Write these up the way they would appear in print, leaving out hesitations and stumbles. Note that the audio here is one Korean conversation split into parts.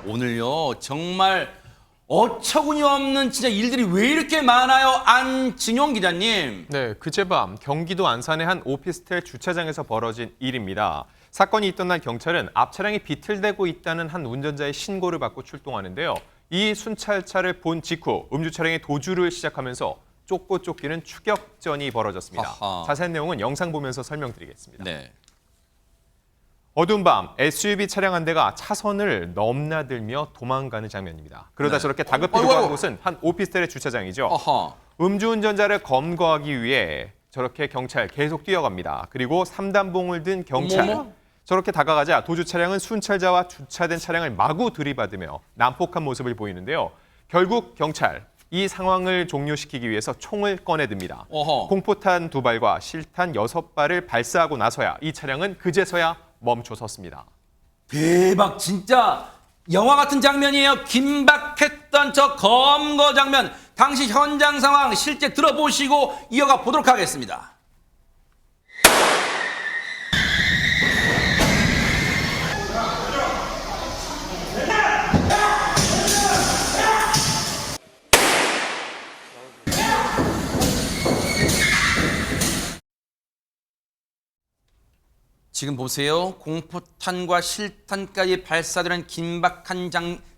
오늘요 정말 어처구니 없는 진짜 일들이 왜 이렇게 많아요? 안진용 기자님. 네, 그제밤 경기도 안산의 한 오피스텔 주차장에서 벌어진 일입니다. 사건이 있던 날 경찰은 앞 차량이 비틀대고 있다는 한 운전자의 신고를 받고 출동하는데요. 이 순찰차를 본 직후 음주 차량의 도주를 시작하면서 쫓고 쫓기는 추격전이 벌어졌습니다. 아하. 자세한 내용은 영상 보면서 설명드리겠습니다. 네. 어두운 밤 SUV 차량 한 대가 차선을 넘나들며 도망가는 장면입니다. 그러다 네. 저렇게 다급히 들어간 곳은 한 오피스텔의 주차장이죠. 아하. 음주운전자를 검거하기 위해 저렇게 경찰 계속 뛰어갑니다. 그리고 3단봉을 든 경찰. 어머머. 저렇게 다가가자 도주 차량은 순찰자와 주차된 차량을 마구 들이받으며 난폭한 모습을 보이는데요. 결국 경찰, 이 상황을 종료시키기 위해서 총을 꺼내듭니다. 어허. 공포탄 2발과 실탄 6발을 발사하고 나서야 이 차량은 그제서야 멈춰섰습니다. 대박 진짜 영화 같은 장면이에요. 긴박했던 저 검거 장면. 당시 현장 상황 실제 들어보시고 이어가 보도록 하겠습니다. 지금 보세요. 공포탄과 실탄까지 발사되는 긴박한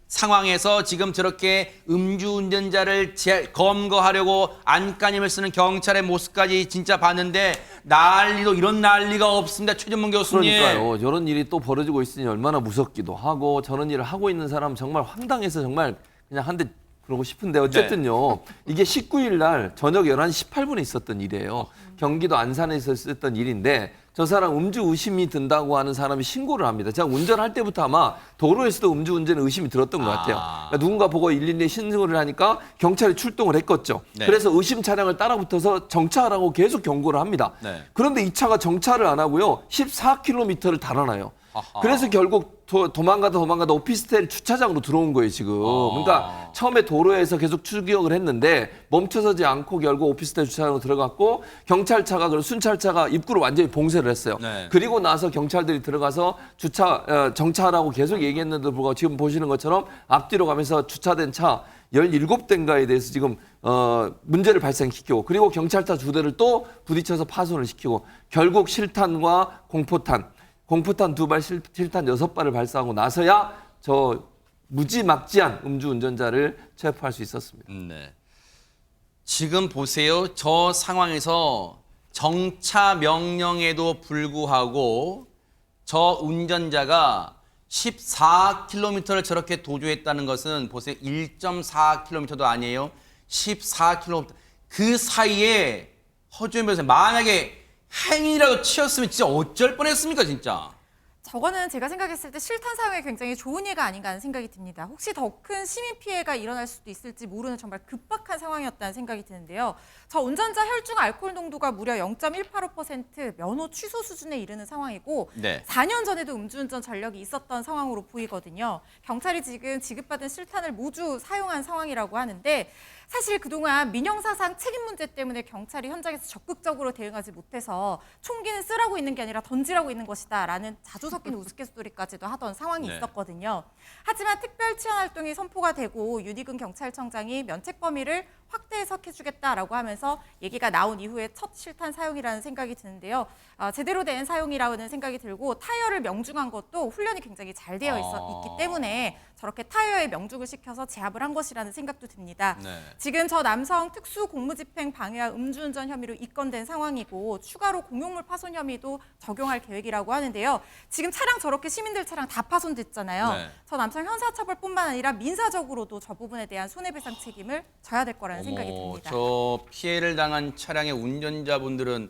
상황에서 지금 저렇게 음주운전자를 검거하려고 안간힘을 쓰는 경찰의 모습까지 진짜 봤는데 난리도 이런 난리가 없습니다. 최전문 교수님. 그러니까요. 저런 일이 또 벌어지고 있으니 얼마나 무섭기도 하고 저런 일을 하고 있는 사람 정말 황당해서 정말 그냥 한 대 그러고 싶은데 어쨌든요. 이게 19일 날 저녁 11시 18분에 있었던 일이에요. 경기도 안산에서 있었던 일인데 저 사람 음주 의심이 든다고 하는 사람이 신고를 합니다. 제가 운전할 때부터 아마 도로에서도 음주운전에 의심이 들었던 것 같아요. 그러니까 누군가 보고 112에 신고를 하니까 경찰이 출동을 했겠죠. 네. 그래서 의심 차량을 따라붙어서 정차하라고 계속 경고를 합니다. 네. 그런데 이 차가 정차를 안 하고요. 14km를 달아나요. 아하. 그래서 결국 도망가다 오피스텔 주차장으로 들어온 거예요, 지금. 그러니까 처음에 도로에서 계속 추격을 했는데 멈춰서지 않고 결국 오피스텔 주차장으로 들어갔고 경찰차가 그리고 순찰차가 입구를 완전히 봉쇄를 했어요. 네. 그리고 나서 경찰들이 들어가서 정차하라고 계속 얘기했는데도 불구하고 지금 보시는 것처럼 앞뒤로 가면서 주차된 차 17대인가에 대해서 지금 문제를 발생시키고 그리고 경찰차 2대를 또 부딪혀서 파손을 시키고 결국 실탄과 공포탄 2발, 실탄 6발을 발사하고 나서야 저 무지막지한 음주운전자를 체포할 수 있었습니다. 네. 지금 보세요. 저 상황에서 정차 명령에도 불구하고 저 운전자가 14km를 저렇게 도주했다는 것은 보세요. 1.4km도 아니에요. 14km. 그 사이에 허주현 변호사 만약에 행인이라도 치였으면 진짜 어쩔 뻔했습니까 진짜. 저거는 제가 생각했을 때 실탄 사용에 굉장히 좋은 예가 아닌가 하는 생각이 듭니다. 혹시 더 큰 시민 피해가 일어날 수도 있을지 모르는 정말 급박한 상황이었다는 생각이 드는데요. 저 운전자 혈중 알코올 농도가 무려 0.185% 면허 취소 수준에 이르는 상황이고 네. 4년 전에도 음주운전 전력이 있었던 상황으로 보이거든요. 경찰이 지금 지급받은 실탄을 모두 사용한 상황이라고 하는데 사실 그동안 민형사상 책임 문제 때문에 경찰이 현장에서 적극적으로 대응하지 못해서 총기는 쓰라고 있는 게 아니라 던지라고 있는 것이다 라는 자주 섞인 우스갯소리까지도 하던 상황이 네. 있었거든요. 하지만 특별 치안 활동이 선포가 되고 윤희근 경찰청장이 면책 범위를 확대 해석해주겠다라고 하면서 얘기가 나온 이후에 첫 실탄 사용이라는 생각이 드는데요. 제대로 된 사용이라는 생각이 들고 타이어를 명중한 것도 훈련이 굉장히 잘 되어 있기 때문에 저렇게 타이어에 명중을 시켜서 제압을 한 것이라는 생각도 듭니다. 네. 지금 저 남성 특수 공무집행 방해와 음주운전 혐의로 입건된 상황이고 추가로 공용물 파손 혐의도 적용할 계획이라고 하는데요. 지금 차량 저렇게 시민들 차량 다 파손됐잖아요. 네. 저 남성 형사처벌뿐만 아니라 민사적으로도 저 부분에 대한 손해배상 책임을 져야 될 거라는 생각이 듭니다. 저 피해를 당한 차량의 운전자분들은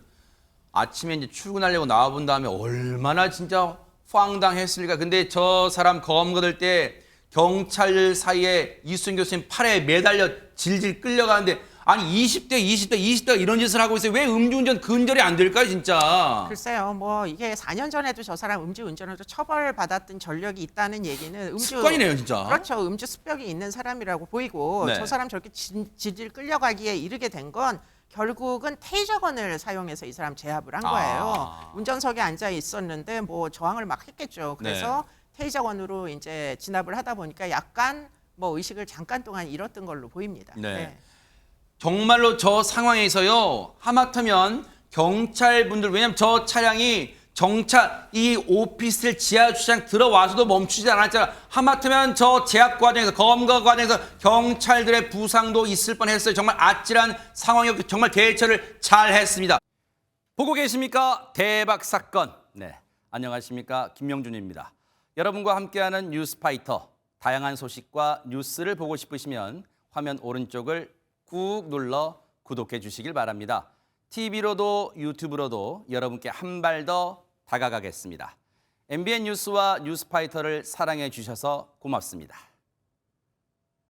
아침에 이제 출근하려고 나와본 다음에 얼마나 진짜 황당했을까. 근데 저 사람 검거될 때 경찰 사이에 이수영 교수님 팔에 매달려 질질 끌려가는데 아니 20대 이런 짓을 하고 있어요. 왜 음주운전 근절이 안 될까요 진짜. 글쎄요, 뭐 이게 4년 전에도 저 사람 음주운전으로 처벌받았던 전력이 있다는 얘기는 습관이네요 진짜. 그렇죠, 음주 습벽이 있는 사람이라고 보이고 네. 저 사람 저렇게 질질 끌려가기에 이르게 된 건 결국은 테이저건을 사용해서 이 사람 제압을 한 거예요. 운전석에 앉아 있었는데 뭐 저항을 막 했겠죠. 그래서 테이저건으로 이제 진압을 하다 보니까 약간 뭐 의식을 잠깐 동안 잃었던 걸로 보입니다. 네. 정말로 저 상황에서요. 하마터면 경찰분들 왜냐면 저 차량이 이 오피스텔 지하 주차장 들어와서도 멈추지 않았잖아. 하마터면 저 제압 과정에서 검거 과정에서 경찰들의 부상도 있을 뻔했어요. 정말 아찔한 상황이었고 정말 대처를 잘 했습니다. 보고 계십니까? 대박 사건. 네, 안녕하십니까? 김명준입니다. 여러분과 함께하는 뉴스파이터. 다양한 소식과 뉴스를 보고 싶으시면 화면 오른쪽을 꾹 눌러 구독해 주시길 바랍니다. TV로도 유튜브로도 여러분께 한 발 더 다가가겠습니다. MBN 뉴스와 뉴스파이터를 사랑해 주셔서 고맙습니다.